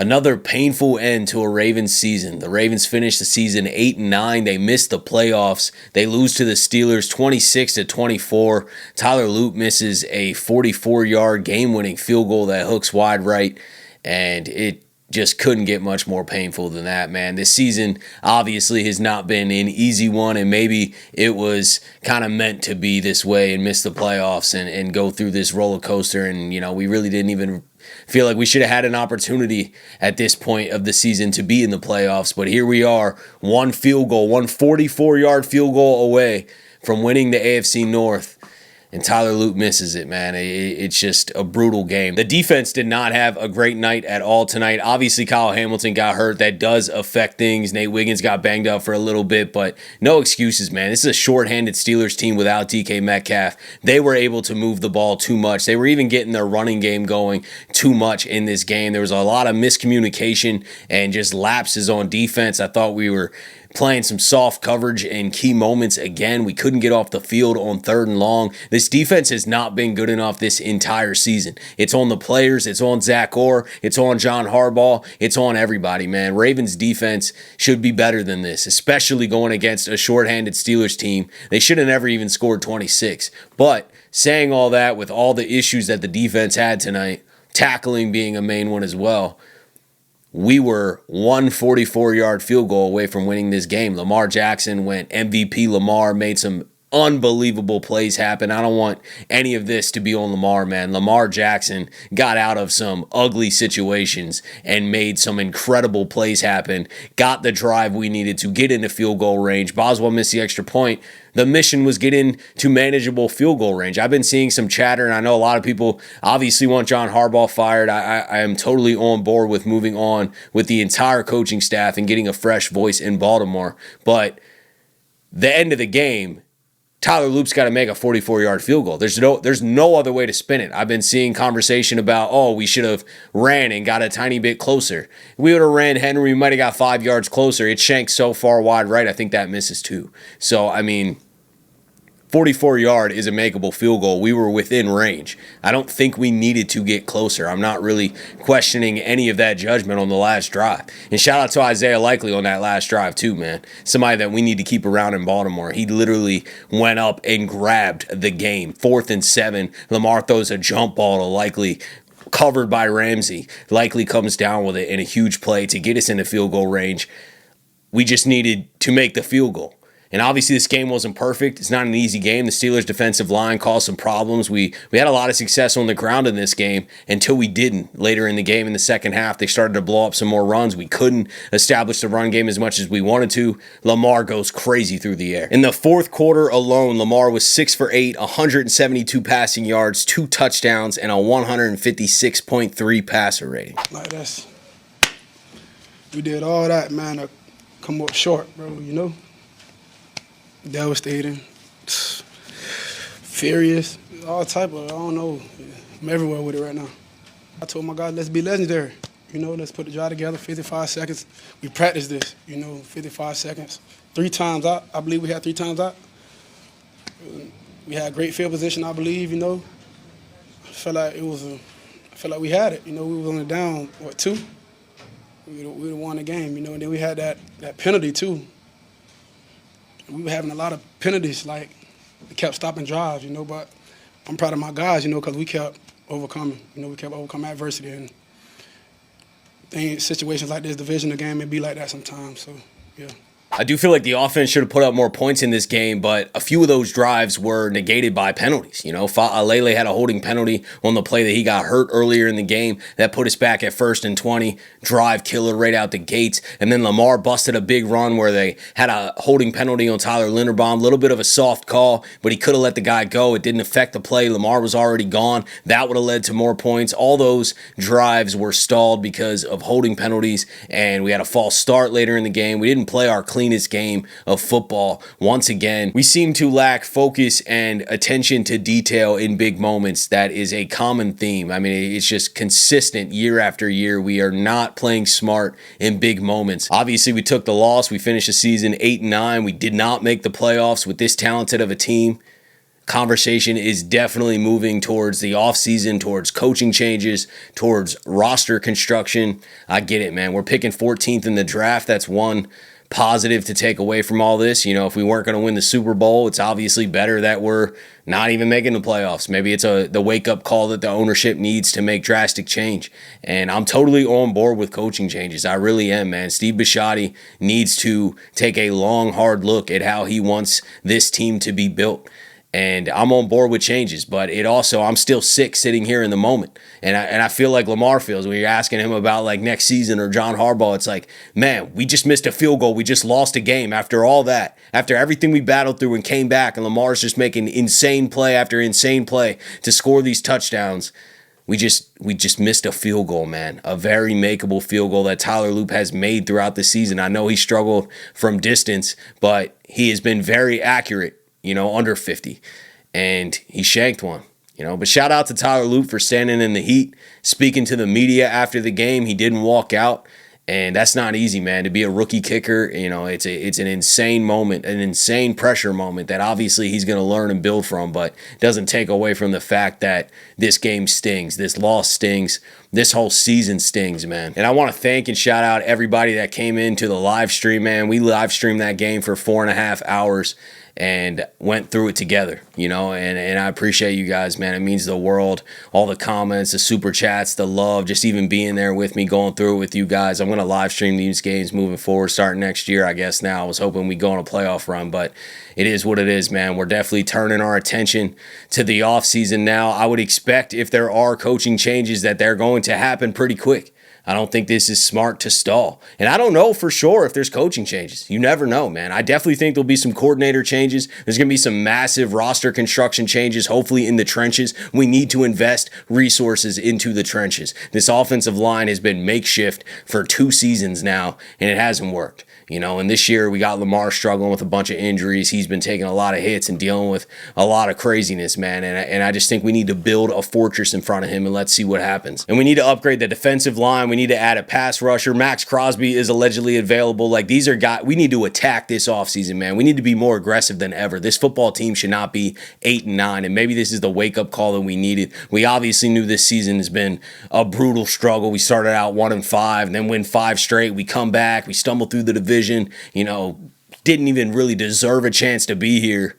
Another painful end to a Ravens season. The Ravens finished the season 8-9. They missed the playoffs. They lose to the Steelers 26-24. Tyler Loop misses a 44-yard game-winning field goal that hooks wide right, and it just couldn't get much more painful than that, man. This season obviously has not been an easy one, and maybe it was kind of meant to be this way and miss the playoffs and go through this roller coaster. And, we really didn't even feel like we should have had an opportunity at this point of the season to be in the playoffs. But here we are, one 44-yard field goal away from winning the AFC North. And Tyler Loop misses it, man. It's just a brutal game. The defense did not have a great night at all tonight. Obviously, Kyle Hamilton got hurt. That does affect things. Nate Wiggins got banged up for a little bit, but no excuses, man. This is a shorthanded Steelers team without DK Metcalf. They were able to move the ball too much. They were even getting their running game going too much in this game. There was a lot of miscommunication and just lapses on defense. I thought we were playing some soft coverage in key moments again. We couldn't get off the field on 3rd and long. This defense has not been good enough this entire season. It's on the players. It's on Zach Orr. It's on John Harbaugh. It's on everybody, man. Ravens defense should be better than this, especially going against a shorthanded Steelers team. They should have never even scored 26. But saying all that, with all the issues that the defense had tonight, tackling being a main one as well, we were one 44-yard field goal away from winning this game. Lamar Jackson went MVP Lamar, made some unbelievable plays happen. I don't want any of this to be on Lamar, man. Lamar Jackson got out of some ugly situations and made some incredible plays happen, got the drive we needed to get into field goal range. Boswell missed the extra point. The mission was get into manageable field goal range. I've been seeing some chatter, and I know a lot of people obviously want John Harbaugh fired. I am totally on board with moving on with the entire coaching staff and getting a fresh voice in Baltimore. But the end of the game, Tyler Loop's got to make a 44-yard field goal. There's no other way to spin it. I've been seeing conversation about, we should have ran and got a tiny bit closer. If we would have ran Henry, we might have got 5 yards closer. It shanked so far wide right, I think that misses too. So, 44-yard is a makeable field goal. We were within range. I don't think we needed to get closer. I'm not really questioning any of that judgment on the last drive. And shout out to Isaiah Likely on that last drive too, man. Somebody that we need to keep around in Baltimore. He literally went up and grabbed the game. 4th and 7. Lamar throws a jump ball to Likely, covered by Ramsey. Likely comes down with it in a huge play to get us into field goal range. We just needed to make the field goal. And obviously this game wasn't perfect. It's not an easy game. The Steelers' defensive line caused some problems. We had a lot of success on the ground in this game until we didn't. Later in the game, in the second half, they started to blow up some more runs. We couldn't establish the run game as much as we wanted to. Lamar goes crazy through the air. In the fourth quarter alone, Lamar was 6 for 8, 172 passing yards, 2 touchdowns, and a 156.3 passer rating. Like we did all that, man, to come up short, bro, Devastating, furious, all type of, I don't know. I'm everywhere with it right now. I told my guys, let's be legendary. Let's put the drive together, 55 seconds. We practiced this, 55 seconds. 3 times out, I believe we had 3 times out. We had great field position, I believe, I felt like we had it, we was only down, 2? We would have won the game, and then we had that penalty too. We were having a lot of penalties, like we kept stopping drives, but I'm proud of my guys, because we kept overcoming, we kept overcoming adversity, and situations like this, divisional game, it be like that sometimes, so, yeah. I do feel like the offense should have put up more points in this game, but a few of those drives were negated by penalties. Lele had a holding penalty on the play that he got hurt earlier in the game. That put us back at 1st and 20. Drive killer right out the gates. And then Lamar busted a big run where they had a holding penalty on Tyler Linderbaum. A little bit of a soft call, but he could have let the guy go. It didn't affect the play. Lamar was already gone. That would have led to more points. All those drives were stalled because of holding penalties, and we had a false start later in the game. We didn't play our cleanest game of football. Once again, we seem to lack focus and attention to detail in big moments. That is a common theme. It's just consistent year after year. We are not playing smart in big moments. Obviously, we took the loss. We finished the season 8-9. We did not make the playoffs with this talented of a team. conversation is definitely moving towards the offseason, towards coaching changes, towards roster construction. I get it, man. We're picking 14th in the draft. That's one positive to take away from all this. You know, if we weren't going to win the Super Bowl, it's obviously better that we're not even making the playoffs. Maybe it's the wake-up call that the ownership needs to make drastic change. And I'm totally on board with coaching changes. I really am, man. Steve Bisciotti needs to take a long, hard look at how he wants this team to be built. And I'm on board with changes, but I'm still sick sitting here in the moment. And I feel like Lamar feels when you're asking him about like next season, or John Harbaugh. It's like, man, we just missed a field goal. We just lost a game after all that, after everything we battled through and came back, and Lamar's just making insane play after insane play to score these touchdowns. We just missed a field goal, man. A very makeable field goal that Tyler Loop has made throughout the season. I know he struggled from distance, but he has been very accurate, under 50. And he shanked one, But shout out to Tyler Loop for standing in the heat, speaking to the media after the game. He didn't walk out. And that's not easy, man. To be a rookie kicker, it's an insane moment, an insane pressure moment that obviously he's going to learn and build from, but doesn't take away from the fact that this game stings, this loss stings, this whole season stings, man. And I want to thank and shout out everybody that came into the live stream, man. We live streamed that game for 4.5 hours and went through it together, and I appreciate you guys, man. It means the world. All the comments, the super chats, the love, just even being there with me, going through it with you guys. I'm going to live stream these games moving forward, starting next year, I guess now. I was hoping we'd go on a playoff run, but it is what it is, man. We're definitely turning our attention to the offseason now. I would expect if there are coaching changes that they're going to happen pretty quick. I don't think this is smart to stall. And I don't know for sure if there's coaching changes. You never know, man. I definitely think there'll be some coordinator changes. There's going to be some massive roster construction changes, hopefully in the trenches. We need to invest resources into the trenches. This offensive line has been makeshift for 2 seasons now, and it hasn't worked. And this year we got Lamar struggling with a bunch of injuries. He's been taking a lot of hits and dealing with a lot of craziness, man. And I just think we need to build a fortress in front of him, and let's see what happens. And we need to upgrade the defensive line. We need to add a pass rusher. Max Crosby is allegedly available. Like, these are guys we need to attack this offseason, man. We need to be more aggressive than ever. This football team should not be 8-9, and maybe this is the wake-up call that we needed. We obviously knew this season has been a brutal struggle. We started out 1-5 and then win 5 straight. We come back. We stumble through the division. Didn't even really deserve a chance to be here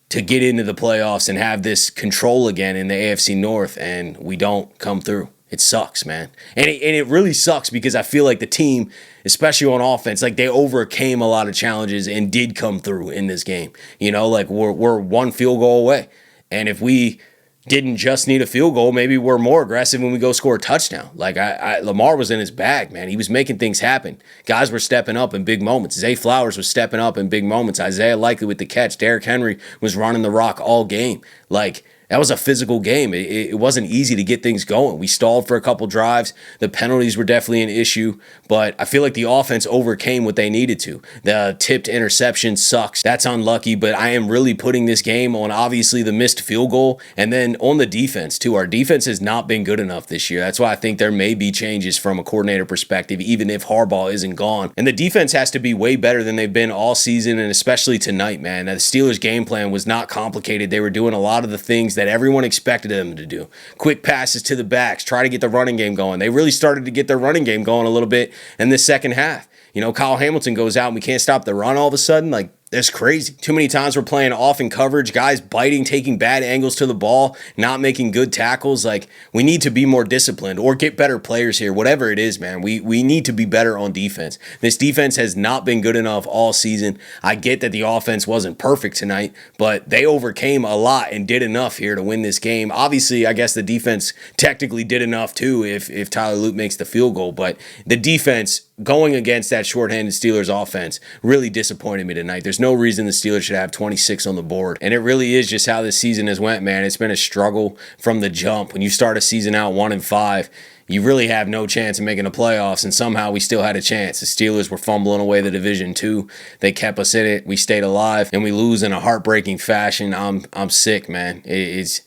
to get into the playoffs and have this control again in the AFC North, and we don't come through. It sucks, man. And it really sucks because I feel like the team, especially on offense, like they overcame a lot of challenges and did come through in this game. We're 1 field goal away. And if we didn't just need a field goal, maybe we're more aggressive when we go score a touchdown. Like, Lamar was in his bag, man. He was making things happen. Guys were stepping up in big moments. Zay Flowers was stepping up in big moments. Isaiah Likely with the catch. Derrick Henry was running the rock all game. Like, that was a physical game. It wasn't easy to get things going. We stalled for a couple drives. The penalties were definitely an issue, but I feel like the offense overcame what they needed to. The tipped interception sucks. That's unlucky, but I am really putting this game on obviously the missed field goal and then on the defense too. Our defense has not been good enough this year. That's why I think there may be changes from a coordinator perspective, even if Harbaugh isn't gone. And the defense has to be way better than they've been all season, and especially tonight, man. The Steelers' game plan was not complicated. They were doing a lot of the things that everyone expected them to do. Quick passes to the backs, try to get the running game going. They really started to get their running game going a little bit in the second half. Kyle Hamilton goes out and we can't stop the run all of a sudden. Like, that's crazy. Too many times we're playing off in coverage, guys biting, taking bad angles to the ball, not making good tackles. Like, we need to be more disciplined or get better players here. Whatever it is, man, we need to be better on defense. This defense has not been good enough all season. I get that the offense wasn't perfect tonight, but they overcame a lot and did enough here to win this game. Obviously, I guess the defense technically did enough too if Tyler Loop makes the field goal, but the defense going against that shorthanded Steelers offense really disappointed me tonight. There's no reason the Steelers should have 26 on the board. And it really is just how this season has went, man. It's been a struggle from the jump. When you start a season out 1-5, you really have no chance of making the playoffs, and somehow we still had a chance. The Steelers were fumbling away the division too. They kept us in it. We stayed alive, and we lose in a heartbreaking fashion. I'm sick, man. It's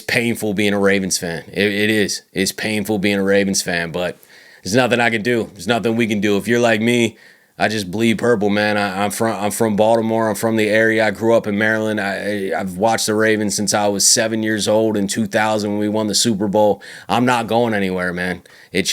painful being a Ravens fan. It is. It's painful being a Ravens fan, but there's nothing I can do. There's nothing we can do. If you're like me, I just bleed purple, man. I'm from Baltimore. I'm from the area. I grew up in Maryland. I've watched the Ravens since I was 7 years old in 2000 when we won the Super Bowl. I'm not going anywhere, man. It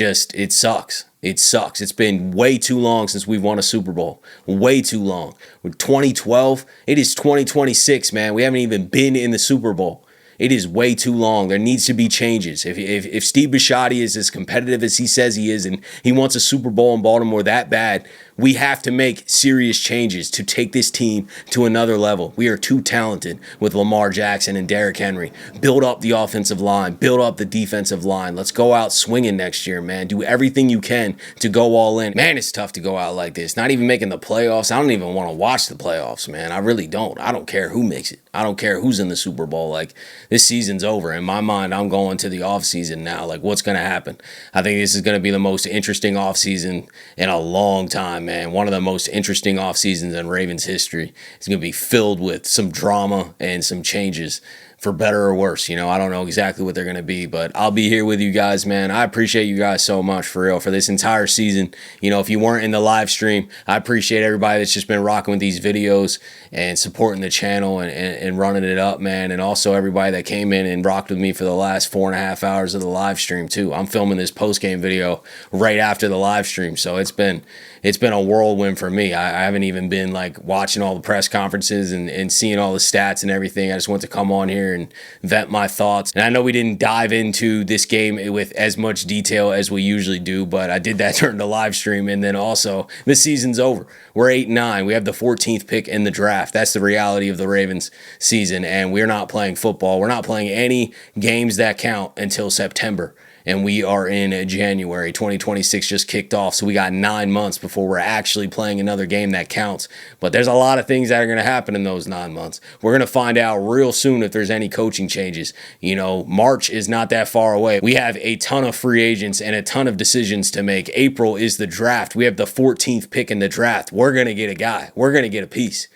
sucks. It sucks. It's been way too long since we've won a Super Bowl. Way too long. 2012, it is 2026, man. We haven't even been in the Super Bowl. It is way too long. There needs to be changes. If Steve Bisciotti is as competitive as he says he is and he wants a Super Bowl in Baltimore that bad, we have to make serious changes to take this team to another level. We are too talented with Lamar Jackson and Derrick Henry. Build up the offensive line. Build up the defensive line. Let's go out swinging next year, man. Do everything you can to go all in. Man, it's tough to go out like this. Not even making the playoffs. I don't even want to watch the playoffs, man. I really don't. I don't care who makes it. I don't care who's in the Super Bowl. Like, this season's over. In my mind, I'm going to the offseason now. Like, what's going to happen? I think this is going to be the most interesting offseason in a long time, man. One of the most interesting off seasons in Ravens history. It's going to be filled with some drama and some changes, for better or worse. You know, I don't know exactly what they're going to be, but I'll be here with you guys, man. I appreciate you guys so much, for real, for this entire season. You know, if you weren't in the live stream, I appreciate everybody that's just been rocking with these videos and supporting the channel and running it up, man. And also everybody that came in and rocked with me for the last 4.5 hours of the live stream too. I'm filming this post-game video right after the live stream, so it's been a whirlwind for me. I haven't even been like watching all the press conferences and seeing all the stats and everything. I just want to come on here and vent my thoughts. And I know we didn't dive into this game with as much detail as we usually do, but I did that during the live stream. And then also, the season's over. We're 8-9. We have the 14th pick in the draft. That's the reality of the Ravens season. And we're not playing football. We're not playing any games that count until September. And we are in January. 2026 just kicked off, so we got 9 months before we're actually playing another game that counts. But there's a lot of things that are going to happen in those 9 months. We're going to find out real soon if there's any coaching changes. You know, March is not that far away. We have a ton of free agents and a ton of decisions to make. April is the draft. We have the 14th pick in the draft. We're going to get a guy. We're going to get a piece.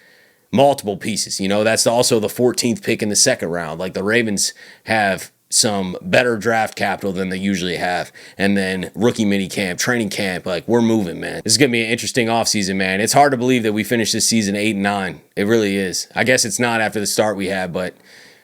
Multiple pieces. You know, that's also the 14th pick in the second round. Like, the Ravens have some better draft capital than they usually have. And then rookie mini camp, training camp, like, we're moving, man. This is going to be an interesting offseason, man. It's hard to believe that we finished this season 8-9. It really is. I guess it's not after the start we had, but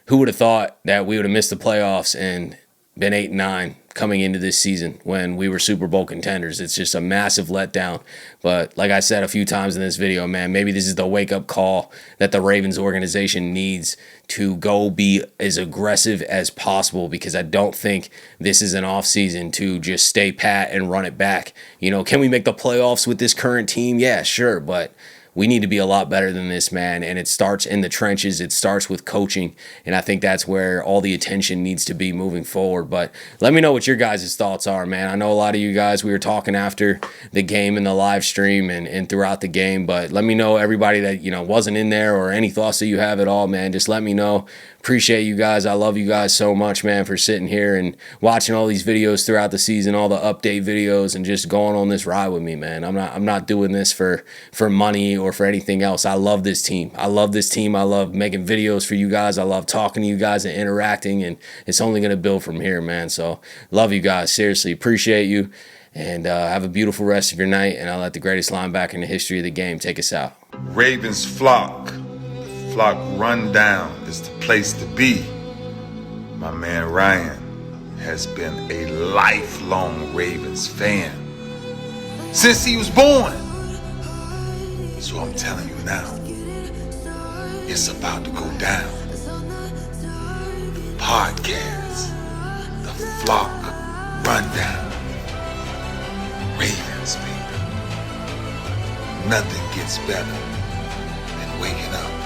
who would have thought that we would have missed the playoffs and been 8-9 coming into this season when we were Super Bowl contenders? It's just a massive letdown. But like I said a few times in this video, man, maybe this is the wake-up call that the Ravens organization needs to go be as aggressive as possible, because I don't think this is an offseason to just stay pat and run it back. You know, can we make the playoffs with this current team? Yeah, sure, but we need to be a lot better than this, man. And it starts in the trenches. It starts with coaching. And I think that's where all the attention needs to be moving forward. But let me know what your guys' thoughts are, man. I know a lot of you guys, we were talking after the game in the live stream and throughout the game. But let me know, everybody that, you know, wasn't in there, or any thoughts that you have at all, man. Just let me know. Appreciate you guys. I love you guys so much, man, for sitting here and watching all these videos throughout the season, all the update videos, and just going on this ride with me, man. I'm not doing this for money or for anything else. I love this team. I love this team. I love making videos for you guys. I love talking to you guys and interacting, and it's only going to build from here, man. So love you guys. Seriously, appreciate you. And have a beautiful rest of your night, and I'll let the greatest linebacker in the history of the game take us out. Ravens flock. Flock Rundown is the place to be. My man Ryan has been a lifelong Ravens fan since he was born. So I'm telling you now, it's about to go down. The podcast, the Flock Rundown. Ravens, baby. Nothing gets better than waking up